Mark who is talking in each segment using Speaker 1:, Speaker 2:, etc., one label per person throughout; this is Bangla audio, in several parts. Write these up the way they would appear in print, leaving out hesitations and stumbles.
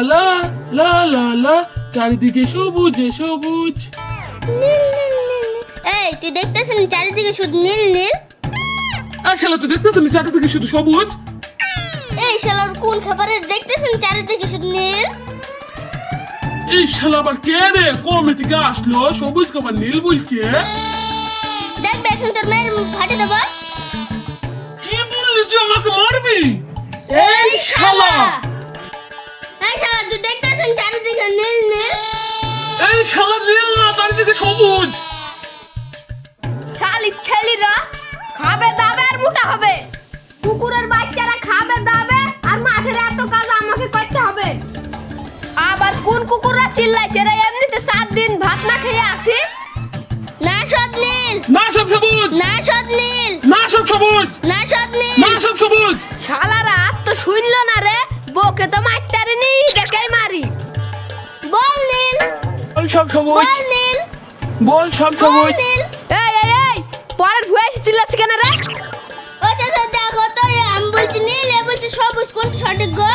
Speaker 1: লা লা লা লা, চারিদিকে সবুজে সবুজ।
Speaker 2: নীল নীল নীল নীল। এই তুই দেখতেছিস চারিদিকে শুধু নীল নীল?
Speaker 1: আর শালা তুই দেখতেছিস চারিদিকে শুধু সবুজ?
Speaker 2: এই শালার কোন খাবারে দেখতেছিস চারিদিকে শুধু নীল?
Speaker 1: এই শালা আবার কে রে, কমে থেকে আসলো, সবুজ খাবার নীল বলছে?
Speaker 2: দেখবে এখন তোর মেয়ের মুখ ফাটে দেবো।
Speaker 1: কি বললি যে আমাকে মারবি?
Speaker 2: এই শালা তুই দেখতেছিস চারিদিকে নীল নীল?
Speaker 1: এই শালা নীল না, চারিদিকে সবুজ।
Speaker 3: শালি ছেলেরা খাবে দাবে আর মোটা হবে, কুকুরের বাচ্চারা খাবে দাবে আর মাঠের এত কাজ আমাকে করতে হবে। আবার কোন কুকুররা চিল্লাইছে রে, এমনিতে 4 দিন ভাত না খেয়ে আসি।
Speaker 2: না সব নীল,
Speaker 1: না সব সবুজ,
Speaker 2: না সব নীল,
Speaker 1: না সব সবুজ,
Speaker 2: না সব নীল।
Speaker 1: না সব সবুজ।
Speaker 3: শালারা আর তো শুনলো না রে, বকে তো মারতারি নি, এটাকেই মারি।
Speaker 2: বল নীল,
Speaker 1: বল সব সবুজ,
Speaker 2: বল নীল,
Speaker 1: বল সব
Speaker 2: বল
Speaker 1: সবুজ।
Speaker 2: নীল।
Speaker 3: এই এই এই পরের ভুয়ে এসে চিল্লাচ্ছি কেন রে?
Speaker 2: ও চাচা দেখো তো, আমি বলছি নীল, এ বলছি সবুজ, কোনটা সঠিক গো?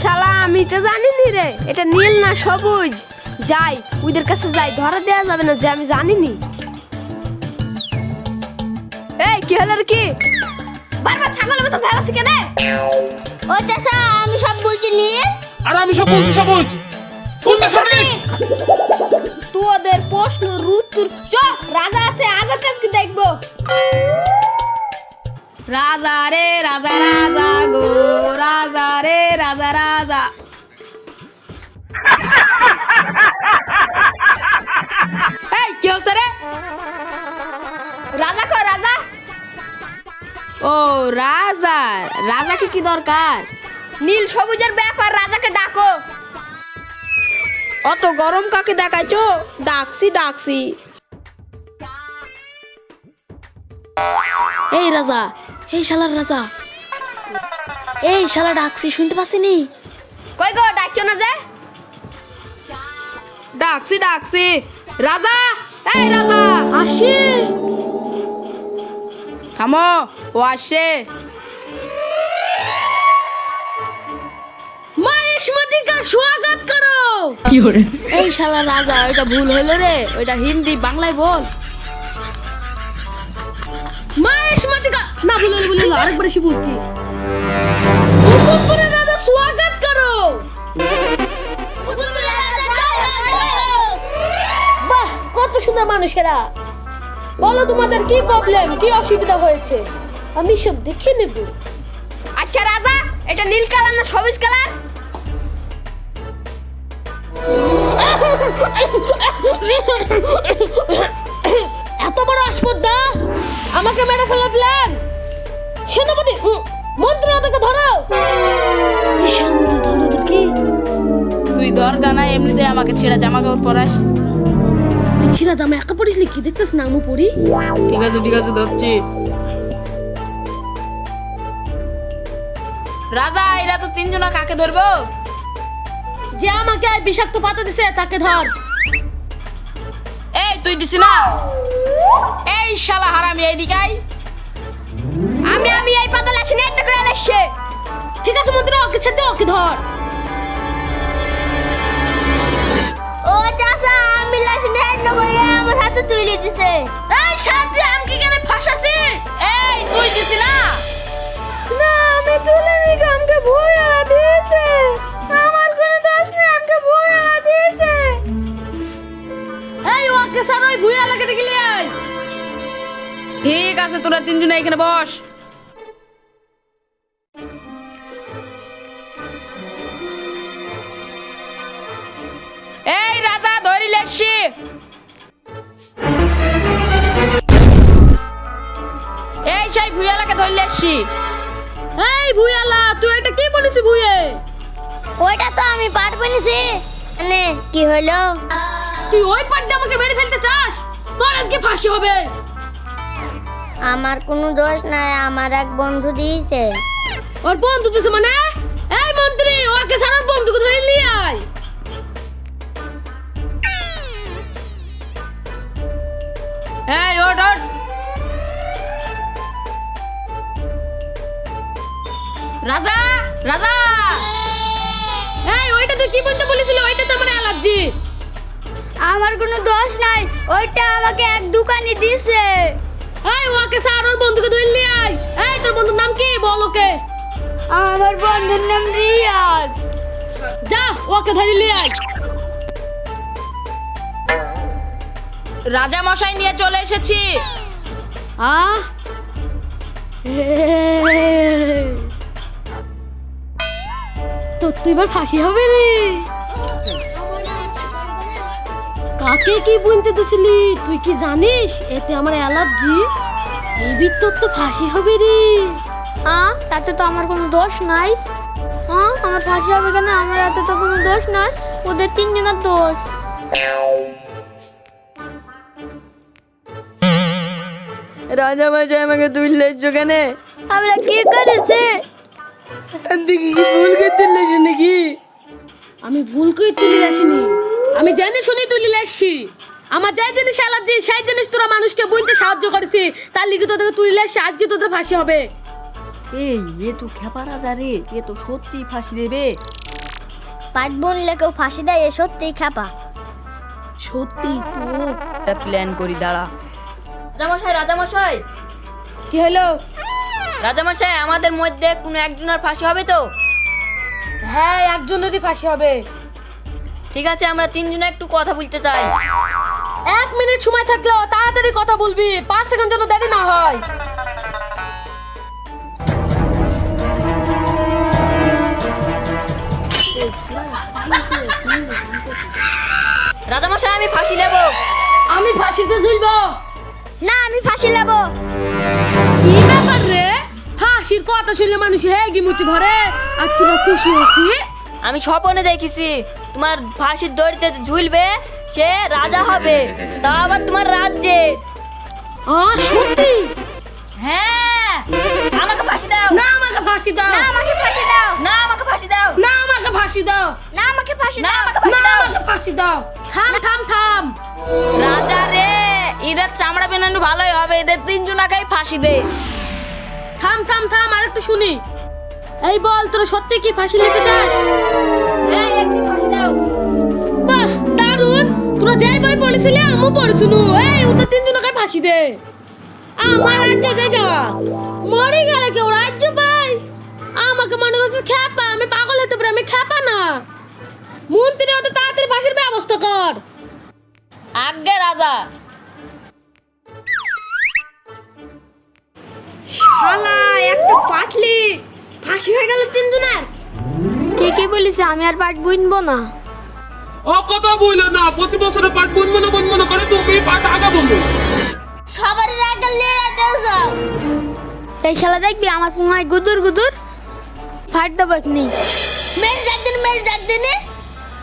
Speaker 3: শালা আমি তো জানি নি রে, এটা নীল না সবুজ। যাই ওদের কাছে যাই, ধরা দেওয়া যাবে না যে আমি জানিনি। এই কি হলো রে, কি বারবার ছাগলের মতো ভেবাসি কেন?
Speaker 2: ও চাচা আমি সব বলছি নীল,
Speaker 1: আর আমি সব বলছি সবুজ, কোনটা সঠিক?
Speaker 3: তোদের প্রশ্ন উত্তর চ, রাজা আছে আজার কাছে দেখবো। রাজা রে রাজা রাজা গো, রাজা রে রাজা রাজা। এই কি হচ্ছে রে? রাজা কই রাজা? ও রাজা, রাজাকে কি দরকার? নীল সবুজের ব্যাপার, রাজাকে ডাকো। অত গরম কাকে দেখাইছো? ডাকছি ডাকছি।
Speaker 4: এই রাজা, এই শালার রাজা, এই শালা ডাকছি, শুনতে পাচ্ছিনি?
Speaker 3: কই গো ডাকছো না যে? ডাকছি ডাকছি। রাজা, এই রাজা আসি। থামো, ও আসে।
Speaker 2: মহিষ্মতিকা স্বাগত করো।
Speaker 4: এই শালা রাজা, ওইটা ভুল হইলো রে, ওইটা হিন্দি, বাংলায় বল।
Speaker 2: মহিষ্মতিকা না বলে আরেকবার এসে বলছি। হুকুমপুরের রাজা স্বাগত করো। হুকুমপুরের রাজা জয় হোক, জয় হোক।
Speaker 4: বাহ, কত সুন্দর মানুষেরা। বলো তোমাদের কি প্রবলেম, কি অসুবিধা হয়েছে, আমি সব দেখে নেব।
Speaker 3: আচ্ছা রাজা, এটা নীল কালার না সবুজ কালার?
Speaker 4: এত বড় আসপদ্দা, আমাকে মেরে ফেলার প্ল্যান। সেনাপতি, মন্ত্রী ওদেরকে ধরো। মন্ত্রী ধরো ওদেরকে।
Speaker 5: তুই দরগা না, এমনিতে আমাকে ছেঁড়া জামা কাপড় পরাস।
Speaker 4: তুই ছিঁড়া জামা একা পড়িস কি, দেখতেছ না আমি পড়ি?
Speaker 5: ঠিক আছে ধরছি। রাজা, এরা তো 3 জনা, কাকে ধরবো?
Speaker 4: যে আমাকে বিষাক্ত পাতা দিছে তাকে ধর।
Speaker 5: এই তুই দিছি না? এই শালা হারামি, এইদিকে আয়।
Speaker 3: আমি এই পাতা লাসি না, একটা করে লাসছে।
Speaker 4: ঠিক আছে মন্ত্রী, ওকে ছেড়ে ওকে ধর।
Speaker 2: ও চাচা আমি লাশ নেট করে আমার হাতে তুলে দিছে।
Speaker 3: এই শান্তি, আমকে কেন ফাঁসাছি?
Speaker 5: এই তুই দিছি না?
Speaker 3: না আমি তুলিনি, আমকে ভুইয়ালা দিয়েছে। আমার কোনো দোষ নেই, আমকে ভুইয়ালা দিয়েছে।
Speaker 4: এই ওকে স্যার, ওই ভুইয়া লাগে দেখলি আয়।
Speaker 5: ঠিক আছে, তোরা 3 জনা এখানে বস। এই রাজা, ধরি লেখছি। এই সেই ভুইয়ালাকে ধরি লেখছি।
Speaker 4: এই ভুইয়ালা, তুই এটা কি বলিস ভুইয়ে?
Speaker 2: ওইটা তো আমি পাট বানিয়েছি। মানে কি হলো?
Speaker 4: তুই ওই পাট দিয়ে আমাকে মেরে ফেলতে চাস? তোর আজকে ফাঁসি হবে।
Speaker 2: আমার কোনো দোষ নাই, আমার এক বন্ধু দিয়েছে।
Speaker 4: ওর বন্ধু দিছে মানে? এই মন্ত্রী, ওকে স্যার ওর বন্ধুকে ধরে নিয়ে আয়।
Speaker 5: এই ওঠ ওঠ। রাজা, রাজা,
Speaker 4: এই ওইটা তুই কি বলতে বলেছিলি? ওইটা তো আমার অ্যালার্জি।
Speaker 2: আমার কোনো দোষ নাই, ওইটা আমাকে এক দোকানে দিয়েছে।
Speaker 4: এই ওকে স্যার ওর বন্ধুকে ধরলি আয়। এই তোর বন্ধুর নাম কি বল ওকে।
Speaker 2: আমার বন্ধুর নাম রিয়াজ।
Speaker 4: যা ওকে ধরলি আয়।
Speaker 5: রাজা মশাই নিয়ে চলে এসেছি।
Speaker 4: তোর তো এবার ফাঁসি হবে রে। কাকে কি বলতে দিছিলি? তুই কি জানিস এতে আমার অ্যালার্জি? এবির তোর তো ফাঁসি হবে রে।
Speaker 2: তাতে তো আমার কোনো দোষ নাই। আমার ফাঁসি হবে কেন? আমার এত তো কোনো দোষ নাই, ওদের তিনজনের দোষ।
Speaker 6: রাজা মশাই আমাকে তুললে কেন?
Speaker 2: আমরা কি করেছে?
Speaker 6: দেখি কি ভুল করে তুললে নাকি?
Speaker 4: আমি ভুল করে তুলি আসিনি, আমি জেনে শুনে তুলি আসছি। আমার যাই জিনিস অ্যালার্জি সেই জিনিস তোরা মানুষকে বুঝতে সাহায্য করেছি, তার লিগে তোদেরকে তুলি আসছি। আজকে তোদের ফাঁসি হবে।
Speaker 6: এই এ তো খেপা রাজা রে, এ তো সত্যি ফাঁসি দেবে।
Speaker 2: পাঁচ বোন লেকেও ফাঁসি দেয়, এ সত্যিই খেপা।
Speaker 6: সত্যি তো একটা প্ল্যান করি, দাঁড়া।
Speaker 7: রাজামশাই রাজামশাই
Speaker 4: কি হলো?
Speaker 7: রাজামশাই আমাদের মধ্যে কোনো একজনের ফাঁসি হবে তো?
Speaker 4: হ্যাঁ, একজনেরই ফাঁসি হবে।
Speaker 7: ঠিক আছে, আমরা তিনজনে একটু কথা বলতে চাই।
Speaker 4: 1 মিনিট সময় থাকলেও তাড়াতাড়ি কথা বলবি, 5 সেকেন্ড যেন দেরি না হয়।
Speaker 7: রাজামশাই আমি ফাঁসি নেব।
Speaker 4: আমি ফাঁসিতে ঝুলবো।
Speaker 2: না, আমি ফাঁসি নেব।
Speaker 4: কি ব্যাপার রে? ফাঁসির কথা শুনলে মানুষ হেগি মুতি ভরে, আর তোরা খুশি হচ্ছি?
Speaker 7: আমি স্বপ্নে দেখেছি তোমার ফাঁসির দড়িতে ঝুলবে, সে রাজা হবে, তা আবার তোমার রাজ্যে।
Speaker 4: সত্যি?
Speaker 7: হ্যাঁ, আমাকে ফাঁসি দাও।
Speaker 4: না আমাকে ফাঁসি দাও।
Speaker 2: না, আমাকে ফাঁসি দাও।
Speaker 7: না আমাকে ফাঁসি দাও।
Speaker 4: না আমাকে ফাঁসি দাও।
Speaker 2: না, আমাকে ফাঁসি
Speaker 7: না
Speaker 2: দাও।
Speaker 7: আমাকে ফাঁসি দাও।
Speaker 4: ফাঁসি দাও। থাম থাম থাম।
Speaker 5: রাজা রে, এদের চামড়া বেনানো ভালোই হবে, এদের তিনজনাকেই ফাঁসি দে।
Speaker 4: থাম থাম থাম, আরেকটু শুনি। এই বল, তোরা সত্যি কি ফাঁসি নিতে চাস?
Speaker 7: হ্যাঁ, একটু ফাঁসি দাও।
Speaker 4: বাহ, দারুণ। তোরা যাই বই পড়েছিলি আমিও পড়েছিলু। এই ওদের তিনজনকে ফাঁসি দে। আমার রাজ্য যাই যাওয়া মরে গেলে কেউ রাজ্য পাই? আমাকে মনে করছে খেপা, আমি পাগল হতে পারি, আমি খেপা না। মন্ত্রী ওদের তাড়াতাড়ি ফাঁসির ব্যবস্থা কর।
Speaker 5: আজ্ঞে রাজা।
Speaker 4: শালা একটা পাটলি, ফাঁসি হয়ে গেল তিনজনের।
Speaker 2: ঠিকই বলিস, আমি আর পাট বুনবো না।
Speaker 1: ও কথা বললো না, প্রতি বছরে পাট বুনবো না করে তুমি পাট আগা বলবো।
Speaker 2: সবারই রাগ লিয়ে দেও। এই শালা দেখবি আমার পুঙায় গুদুর গুদুর ফাট দেবো এখনি। মেরে ডাক দিন।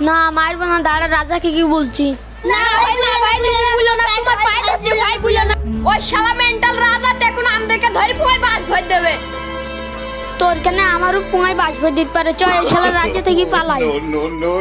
Speaker 2: না মারবো না, দাঁড়া, রাজাকে কি বলছি। না ভাই, না ভাই, তুমি বলো না, তোমার পায়ে ধরছি, ভাই বলো না।
Speaker 3: ওই শালা মেন্টাল রাজা দেখুন আমাদেরকে ধরে পুয়াই বাস ভর দেবে।
Speaker 2: তোর কেন আমারও পুঙায় বাজ ভর দিতে পারে। চল এই শালা রাজ্য থেকে পালাই।
Speaker 8: no.